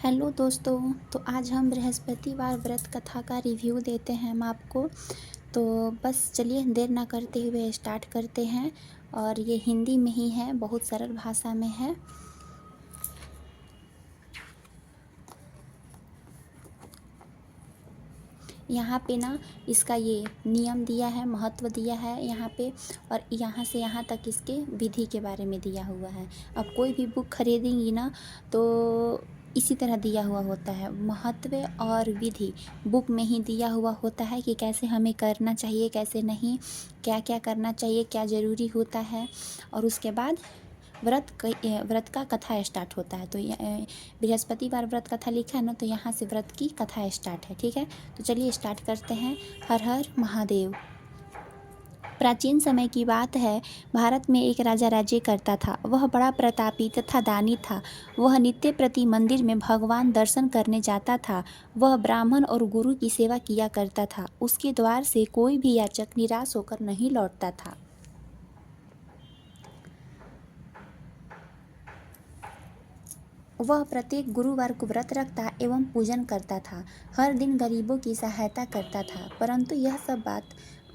Hello दोस्तों। तो आज हम बृहस्पतिवार व्रत कथा का रिव्यू देते हैं हम आपको। तो बस चलिए देर ना करते हुए स्टार्ट करते हैं। और ये हिंदी में ही है, बहुत सरल भाषा में है। यहाँ पे ना इसका ये नियम दिया है, महत्व दिया है यहाँ पे, और यहाँ से यहाँ तक इसके विधि के बारे में दिया हुआ है। अब कोई भी बुक खरीदेंगी ना तो इसी तरह दिया हुआ होता है, महत्व और विधि बुक में ही दिया हुआ होता है कि कैसे हमें करना चाहिए, कैसे नहीं, क्या क्या करना चाहिए, क्या ज़रूरी होता है। और उसके बाद व्रत का कथा स्टार्ट होता है। तो बृहस्पतिवार व्रत कथा लिखा है ना, तो यहाँ से व्रत की कथा स्टार्ट है। ठीक है, तो चलिए स्टार्ट करते हैं। हर हर महादेव। प्राचीन समय की बात है, भारत में एक राजा राज्य करता था। वह बड़ा प्रतापी तथा दानी था। वह नित्य प्रति मंदिर में भगवान दर्शन करने जाता था। वह ब्राह्मण और गुरु की सेवा किया करता था। उसके द्वार से कोई भी याचक निराश होकर नहीं लौटता था। वह प्रत्येक गुरुवार को व्रत रखता एवं पूजन करता था। हर दिन गरीबों की सहायता करता था। परंतु यह सब बात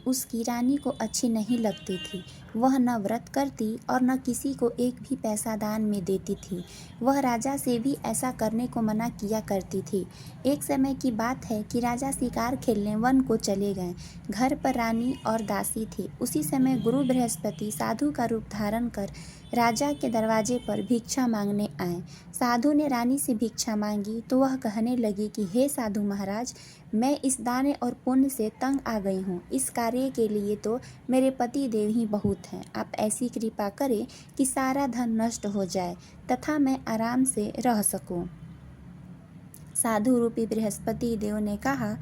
उसकी रानी को अच्छी नहीं लगती थी। वह न व्रत करती और न किसी को एक भी पैसा दान में देती थी। वह राजा से भी ऐसा करने को मना किया करती थी। एक समय की बात है कि राजा शिकार खेलने वन को चले गए। घर पर रानी और दासी थी। उसी समय गुरु बृहस्पति साधु का रूप धारण कर राजा के दरवाजे पर भिक्षा मांगने आए। साधु ने रानी से भिक्षा मांगी तो वह कहने लगी कि हे साधु महाराज, मैं इस दान और पुण्य से तंग आ गई हूँ। इस कार्य के लिए तो मेरे पति देव ही बहुत हैं। आप ऐसी कृपा करें कि सारा धन नष्ट हो जाए तथा मैं आराम से रह सकूं। साधु रूपी बृहस्पति देव ने कहा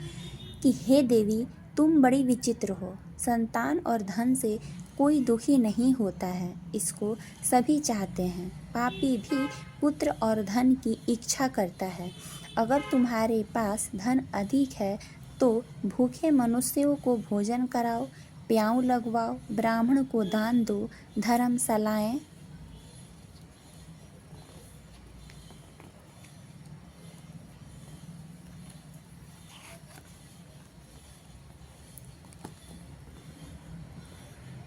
कि हे देवी, तुम बड़ी विचित्र हो। संतान और धन से कोई दुखी नहीं होता है, इसको सभी चाहते हैं। पापी भी पुत्र और धन की इच्छा करता है। अगर तुम्हारे पास धन अधिक है तो भूखे मनुष्यों को भोजन कराओ, प्याऊ लगवाओ, ब्राह्मण को दान दो, धर्मशालाएं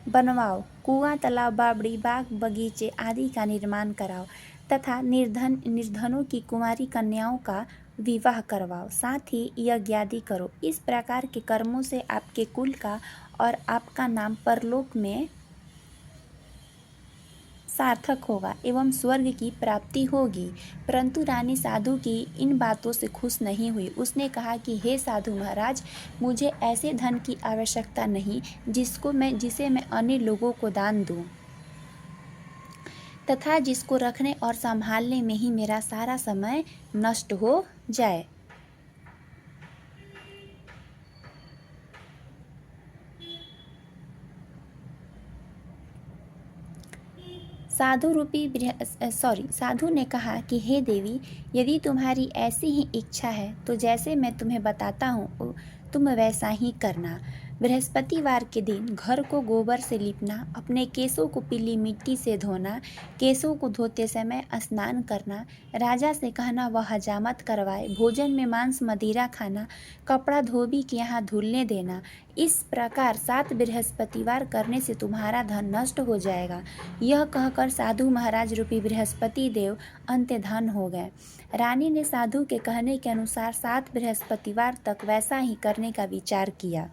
बनवाओ, कुआं, तालाब, बावड़ी, बाग बगीचे आदि का निर्माण कराओ तथा निर्धनों की कुंवारी कन्याओं का विवाह करवाओ। साथ ही यज्ञ आदि करो। इस प्रकार के कर्मों से आपके कुल का और आपका नाम परलोक में सार्थक होगा एवं स्वर्ग की प्राप्ति होगी। परंतु रानी साधु की इन बातों से खुश नहीं हुई। उसने कहा कि हे साधु महाराज, मुझे ऐसे धन की आवश्यकता नहीं जिसे मैं अन्य लोगों को दान दूं तथा जिसको रखने और संभालने में ही मेरा सारा समय नष्ट हो जाए। साधु ने कहा कि हे देवी, यदि तुम्हारी ऐसी ही इच्छा है तो जैसे मैं तुम्हें बताता हूँ तुम वैसा ही करना। बृहस्पतिवार के दिन घर को गोबर से लीपना, अपने केसों को पीली मिट्टी से धोना, केसों को धोते समय स्नान करना, राजा से कहना वह हजामत करवाए, भोजन में मांस मदिरा खाना, कपड़ा धोबी के यहाँ धुलने देना। इस प्रकार 7 बृहस्पतिवार करने से तुम्हारा धन नष्ट हो जाएगा। यह कहकर साधु महाराज रूपी बृहस्पति देव अंत्यधान हो गए। रानी ने साधु के कहने के अनुसार 7 बृहस्पतिवार तक वैसा ही करने का विचार किया।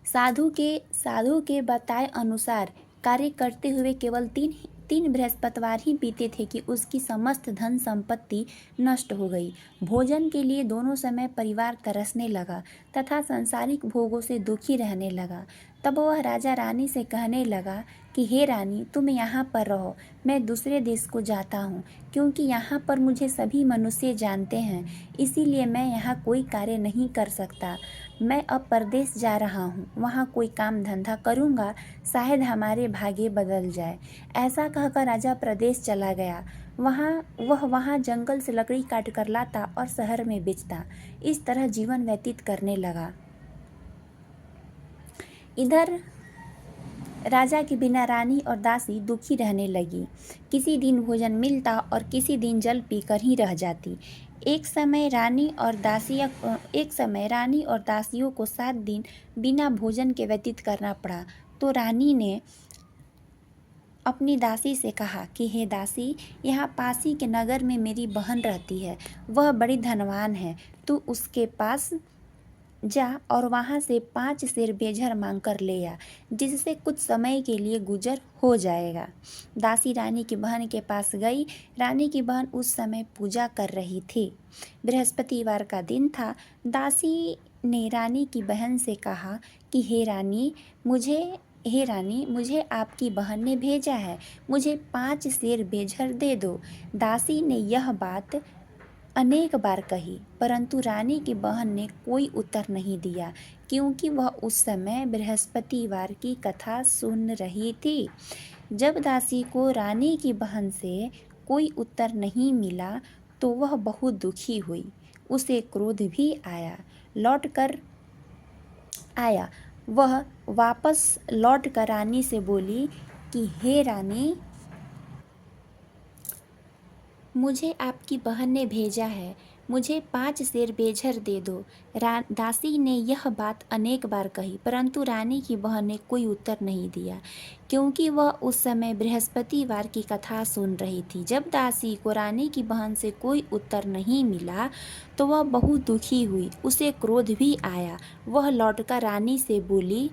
साधु के बताए अनुसार कार्य करते हुए केवल तीन बृहस्पतिवार ही बीते थे कि उसकी समस्त धन संपत्ति नष्ट हो गई। भोजन के लिए दोनों समय परिवार तरसने लगा तथा सांसारिक भोगों से दुखी रहने लगा। तब वह राजा रानी से कहने लगा कि हे रानी, तुम यहाँ पर रहो, मैं दूसरे देश को जाता हूँ, क्योंकि यहाँ पर मुझे सभी मनुष्य जानते हैं, इसीलिए मैं यहाँ कोई कार्य नहीं कर सकता। मैं अब परदेश जा रहा हूँ, वहाँ कोई काम धंधा करूँगा, शायद हमारे भाग्य बदल जाए। ऐसा कहकर राजा प्रदेश चला गया। वहाँ जंगल से लकड़ी काट कर लाता और शहर में बेचता। इस तरह जीवन व्यतीत करने लगा। इधर राजा के बिना रानी और दासी दुखी रहने लगी। किसी दिन भोजन मिलता और किसी दिन जल पीकर ही रह जाती। एक समय रानी और दासियों को 7 दिन बिना भोजन के व्यतीत करना पड़ा। तो रानी ने अपनी दासी से कहा कि हे दासी, यहाँ पास ही के नगर में मेरी बहन रहती है। वह बड़ी धनवान है। तू उसके पास जा और वहाँ से 5 सेर बेझर मांग कर ले आ, जिससे कुछ समय के लिए गुजर हो जाएगा। दासी रानी की बहन के पास गई। रानी की बहन उस समय पूजा कर रही थी। बृहस्पतिवार का दिन था। दासी ने रानी की बहन से कहा कि हे रानी, मुझे आपकी बहन ने भेजा है। मुझे 5 सेर बेझर दे दो। दासी ने यह बात अनेक बार कही, परंतु रानी की बहन ने कोई उत्तर नहीं दिया, क्योंकि वह उस समय बृहस्पतिवार की कथा सुन रही थी। जब दासी को रानी की बहन से कोई उत्तर नहीं मिला तो वह बहुत दुखी हुई। उसे क्रोध भी आया। वह वापस लौटकर रानी से बोली कि हे रानी, मुझे आपकी बहन ने भेजा है। मुझे 5 सेर बेझर दे दो। दासी ने यह बात अनेक बार कही, परंतु रानी की बहन ने कोई उत्तर नहीं दिया, क्योंकि वह उस समय बृहस्पतिवार की कथा सुन रही थी। जब दासी को रानी की बहन से कोई उत्तर नहीं मिला तो वह बहुत दुखी हुई। उसे क्रोध भी आया। वह लौटकर रानी से बोली,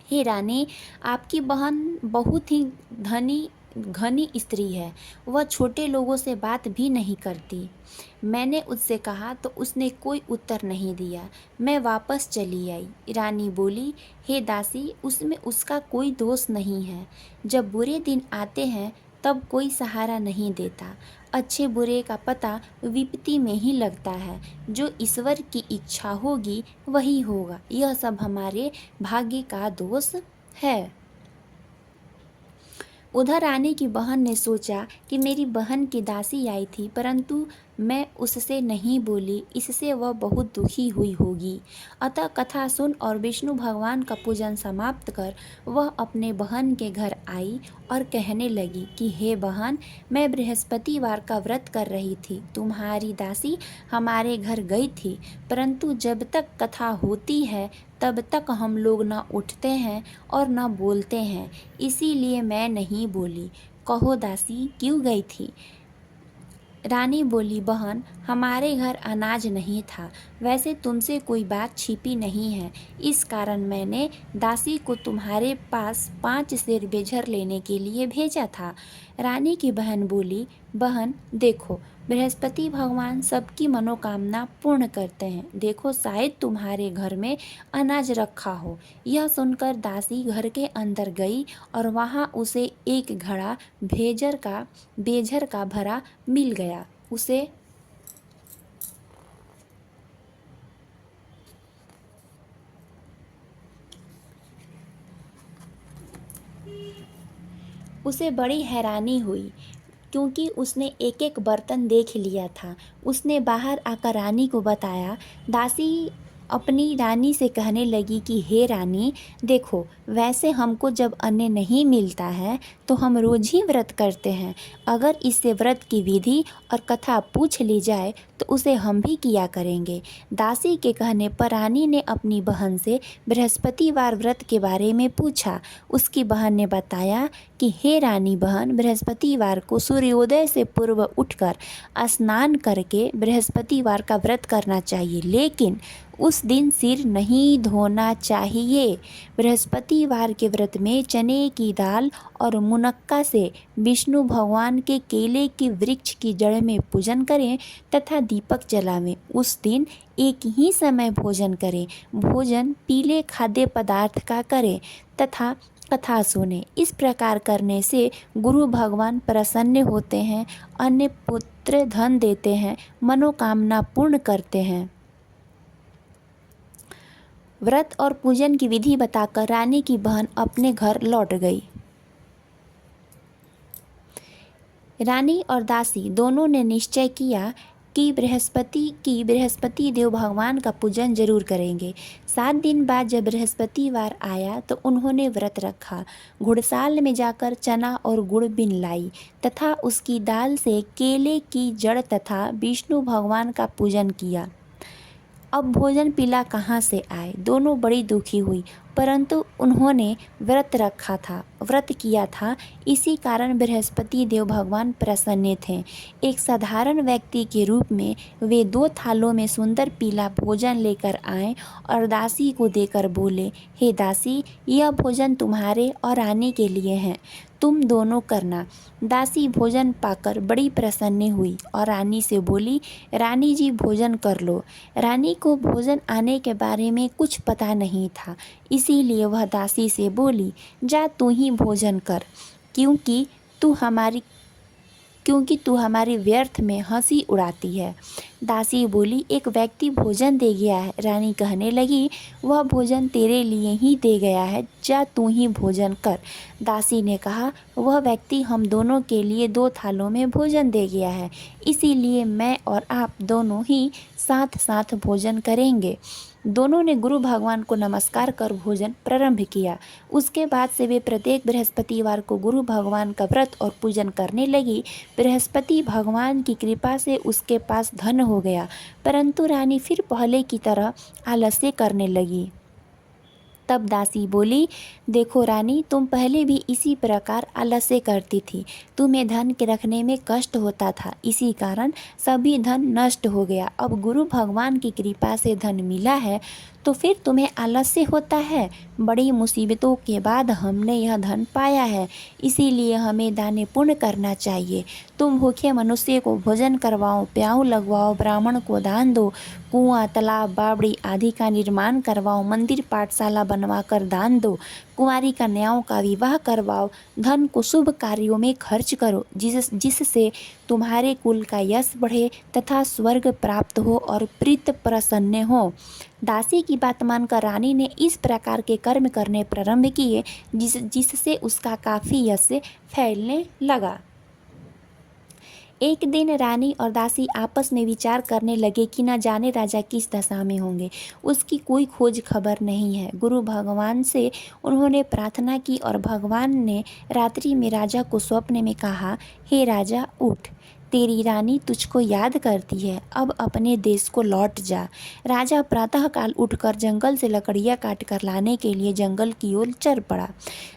हे रानी, आपकी बहन बहुत ही घनी स्त्री है। वह छोटे लोगों से बात भी नहीं करती। मैंने उससे कहा तो उसने कोई उत्तर नहीं दिया। मैं वापस चली आई। रानी बोली, हे दासी, उसमें उसका कोई दोष नहीं है। जब बुरे दिन आते हैं तब कोई सहारा नहीं देता। अच्छे बुरे का पता विपत्ति में ही लगता है। जो ईश्वर की इच्छा होगी वही होगा। यह सब हमारे भाग्य का दोष है। उधर रानी की बहन ने सोचा कि मेरी बहन की दासी आई थी, परंतु मैं उससे नहीं बोली, इससे वह बहुत दुखी हुई होगी। अतः कथा सुन और विष्णु भगवान का पूजन समाप्त कर वह अपने बहन के घर आई और कहने लगी कि हे बहन, मैं बृहस्पतिवार का व्रत कर रही थी। तुम्हारी दासी हमारे घर गई थी, परंतु जब तक कथा होती है तब तक हम लोग न उठते हैं और न बोलते हैं, इसीलिए मैं नहीं बोली। कहो दासी, क्यों गई थी? रानी बोली, बहन, हमारे घर अनाज नहीं था। वैसे तुमसे कोई बात छिपी नहीं है, इस कारण मैंने दासी को तुम्हारे पास 5 सेर बेझर लेने के लिए भेजा था। रानी की बहन बोली, बहन देखो, बृहस्पति भगवान सबकी मनोकामना पूर्ण करते हैं। देखो, शायद तुम्हारे घर में अनाज रखा हो। यह सुनकर दासी घर के अंदर गई और वहाँ उसे एक घड़ा बेझर का भरा मिल गया। उसे बड़ी हैरानी हुई, क्योंकि उसने एक एक बर्तन देख लिया था। उसने बाहर आकर रानी को बताया। दासी अपनी रानी से कहने लगी कि हे रानी, देखो, वैसे हमको जब अन्न नहीं मिलता है तो हम रोज ही व्रत करते हैं। अगर इससे व्रत की विधि और कथा पूछ ली जाए तो उसे हम भी किया करेंगे। दासी के कहने पर रानी ने अपनी बहन से बृहस्पतिवार व्रत के बारे में पूछा। उसकी बहन ने बताया कि हे रानी बहन, बृहस्पतिवार को सूर्योदय से पूर्व उठकर स्नान करके बृहस्पतिवार का व्रत करना चाहिए, लेकिन उस दिन सिर नहीं धोना चाहिए। बृहस्पतिवार के व्रत में चने की दाल और मुनक्का से विष्णु भगवान के केले के वृक्ष की जड़ में पूजन करें तथा दीपक जलावें। उस दिन एक ही समय भोजन करें। भोजन पीले खाद्य पदार्थ का करें तथा कथा सुने। इस प्रकार करने से गुरु भगवान प्रसन्न होते हैं, अन्य पुत्र धन देते हैं, मनोकामना पूर्ण करते हैं। व्रत और पूजन की विधि बताकर रानी की बहन अपने घर लौट गई। रानी और दासी दोनों ने निश्चय किया कि बृहस्पति देव भगवान का पूजन जरूर करेंगे। 7 दिन बाद जब बृहस्पतिवार आया तो उन्होंने व्रत रखा। घुड़साल में जाकर चना और गुड़ बिन लाई तथा उसकी दाल से केले की जड़ तथा विष्णु भगवान का पूजन किया। अब भोजन पीला कहाँ से आए? दोनों बड़ी दुखी हुई, परंतु उन्होंने व्रत किया था, इसी कारण बृहस्पति देव भगवान प्रसन्न थे। एक साधारण व्यक्ति के रूप में वे 2 थालों में सुंदर पीला भोजन लेकर आए और दासी को देकर बोले, हे दासी, यह भोजन तुम्हारे और रानी के लिए है, तुम दोनों करना। दासी भोजन पाकर बड़ी प्रसन्न हुई और रानी से बोली, रानी जी भोजन कर लो। रानी को भोजन आने के बारे में कुछ पता नहीं था, इसीलिए वह दासी से बोली, जा तू ही भोजन कर, क्योंकि तू हमारी व्यर्थ में हंसी उड़ाती है। दासी बोली, एक व्यक्ति भोजन दे गया है। रानी कहने लगी, वह भोजन तेरे लिए ही दे गया है, जा तू ही भोजन कर। दासी ने कहा, वह व्यक्ति हम दोनों के लिए 2 थालों में भोजन दे गया है, इसीलिए मैं और आप दोनों ही साथ साथ भोजन करेंगे। दोनों ने गुरु भगवान को नमस्कार कर भोजन प्रारंभ किया। उसके बाद से वे प्रत्येक बृहस्पतिवार को गुरु भगवान का व्रत और पूजन करने लगी। बृहस्पति भगवान की कृपा से उसके पास धन हो गया, परंतु रानी फिर पहले की तरह आलस्य करने लगी। तब दासी बोली, देखो रानी, तुम पहले भी इसी प्रकार आलस्य करती थी, तुम्हें धन के रखने में कष्ट होता था, इसी कारण सभी धन नष्ट हो गया। अब गुरु भगवान की कृपा से धन मिला है तो फिर तुम्हें आलस्य होता है। बड़ी मुसीबतों के बाद हमने यह धन पाया है, इसीलिए हमें दान पुण्य करना चाहिए। तुम भूखे मनुष्य को भोजन करवाओ, प्याऊ लगवाओ, ब्राह्मण को दान दो, कुआं, तालाब, बावड़ी आदि का निर्माण करवाओ, मंदिर पाठशाला बनवा कर दान दो, कुंवारी कन्याओं का विवाह करवाओ, धन को शुभ कार्यों में खर्च करो, जिससे तुम्हारे कुल का यश बढ़े तथा स्वर्ग प्राप्त हो और प्रीत प्रसन्न हो। दासी की बात मानकर रानी ने इस प्रकार के कर्म करने प्रारंभ किए, जिससे उसका काफ़ी यश फैलने लगा। एक दिन रानी और दासी आपस में विचार करने लगे कि न जाने राजा किस दशा में होंगे, उसकी कोई खोज खबर नहीं है। गुरु भगवान से उन्होंने प्रार्थना की और भगवान ने रात्रि में राजा को स्वप्न में कहा, हे राजा, उठ, तेरी रानी तुझको याद करती है, अब अपने देश को लौट जा। राजा प्रातःकाल उठकर जंगल से लकड़ियाँ काट कर लाने के लिए जंगल की ओर चल पड़ा।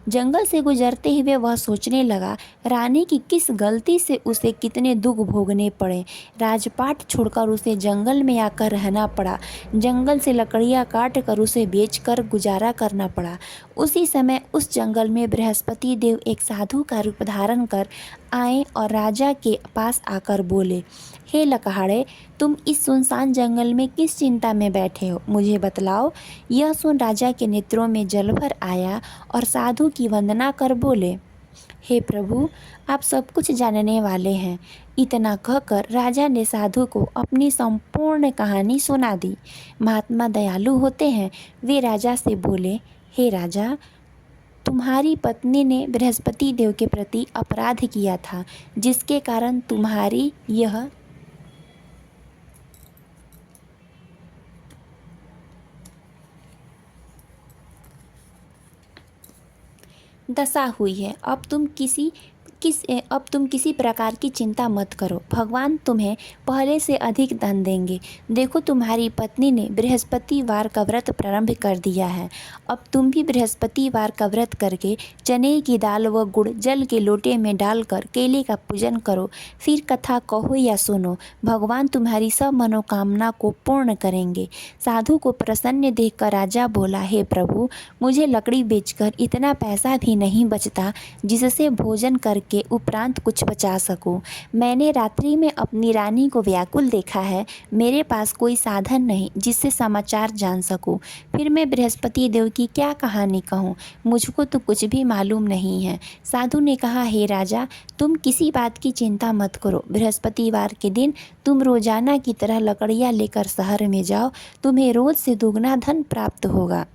जंगल से गुजरते हुए वह सोचने लगा, रानी की किस गलती से उसे कितने दुख भोगने पड़े। राजपाट छोड़कर उसे जंगल में आकर रहना पड़ा। जंगल से लकड़ियाँ काट कर उसे बेचकर गुजारा करना पड़ा। उसी समय उस जंगल में बृहस्पति देव एक साधु का रूप धारण कर आए और राजा के पास आकर बोले, हे लकहाड़े, तुम इस सुनसान जंगल में किस चिंता में बैठे हो, मुझे बतलाओ। यह सुन राजा के नेत्रों में जल भर आया और साधु की वंदना कर बोले, हे प्रभु, आप सब कुछ जानने वाले हैं। इतना कहकर राजा ने साधु को अपनी संपूर्ण कहानी सुना दी। महात्मा दयालु होते हैं। वे राजा से बोले, हे राजा, तुम्हारी पत्नी ने बृहस्पति देव के प्रति अपराध किया था, जिसके कारण तुम्हारी यह दशा हुई है। अब तुम किसी प्रकार की चिंता मत करो, भगवान तुम्हें पहले से अधिक धन देंगे। देखो, तुम्हारी पत्नी ने बृहस्पतिवार का व्रत प्रारंभ कर दिया है। अब तुम भी बृहस्पतिवार का व्रत करके चने की दाल व गुड़ जल के लोटे में डालकर केले का पूजन करो। फिर कथा कहो या सुनो, भगवान तुम्हारी सब मनोकामना को पूर्ण करेंगे। साधु को प्रसन्न देखकर राजा बोला, हे प्रभु, मुझे लकड़ी बेचकर इतना पैसा भी नहीं बचता जिससे भोजन करके के उपरांत कुछ बचा सकूं। मैंने रात्रि में अपनी रानी को व्याकुल देखा है। मेरे पास कोई साधन नहीं जिससे समाचार जान सकूं। फिर मैं बृहस्पति देव की क्या कहानी कहूं? मुझको तो कुछ भी मालूम नहीं है। साधु ने कहा, हे राजा, तुम किसी बात की चिंता मत करो। बृहस्पतिवार के दिन तुम रोजाना की तरह लकड़ियाँ लेकर शहर में जाओ, तुम्हें रोज से दुगना धन प्राप्त होगा।